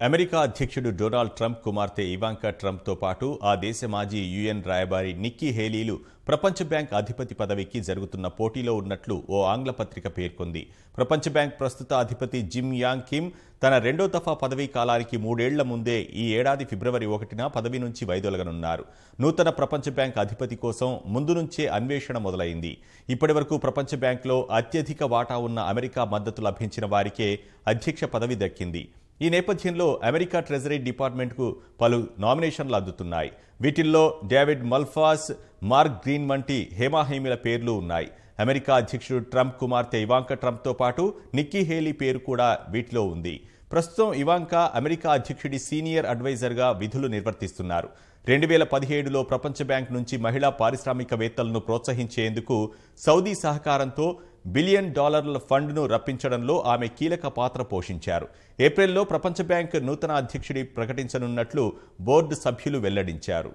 America అధ్యక్షుడు Donald Trump కుమార్తె Ivanka ట్రంప్తో పాటు ఆ దేశ మాజీ యుఎన్ రాయబారి నిక్కీ హేలీలు ప్రపంచ బ్యాంక్ అధిపతి పదవికి జరుగుతున్న పోటీలో ఉన్నట్లు ఓ ఆంగ్ల పత్రిక పేర్కొంది. ప్రపంచ బ్యాంక్ ప్రస్తుత అధిపతి జిమ్ యాంగ్ కిమ్ తన రెండో దఫా పదవీ కాలానికి 3 ఏళ్ల ముందే ఈ ఏడాది ఫిబ్రవరి 1న పదవి నుంచి వైదొలగనున్నారు. నూతన ప్రపంచ బ్యాంక్ అధిపతి కోసం ముందు నుంచే అన్వేషణ మొదలైంది. ఇప్పటివరకు ప్రపంచ బ్యాంక్లో అత్యధిక వాటా ఉన్న అమెరికా మద్దతు లభించిన వారికే అధ్యక్ష పదవి దక్కింది. ఈ నేపథ్యంలో అమెరికా ట్రెజరీ డిపార్ట్మెంట్కు పలు నామినేషన్లు అందుతున్నాయి. వీటిల్లో డేవిడ్ మల్పాస్, మార్క్ గ్రీన్ వంటి హేమాహేమీల పేర్లు ఉన్నాయి. అమెరికా అధ్యక్షుడు ట్రంప్ కుమార్తె ఇవాంకా ట్రంప్తో పాటు నిక్కీ హేలీ పేరు కూడా వీటిలో ఉంది. ప్రస్తుతం ఇవాంకా అమెరికా అధ్యక్షుడి సీనియర్ అడ్వైజర్గా విధులు నిర్వర్తిస్తున్నారు. 2017లో ప్రపంచ బ్యాంక్ నుంచి మహిళా పారిశ్రామికవేత్తలను ప్రోత్సహించేందుకు సౌదీ సహకారంతో $1 బిలియన్ ఫండ్ను రప్పించడంలో ఆమె కీలక పాత్ర పోషించారు. ఏప్రిల్లో ప్రపంచ బ్యాంక్ నూతన అధ్యక్షుడి ప్రకటించనున్నట్లు బోర్డు సభ్యులు వెల్లడించారు.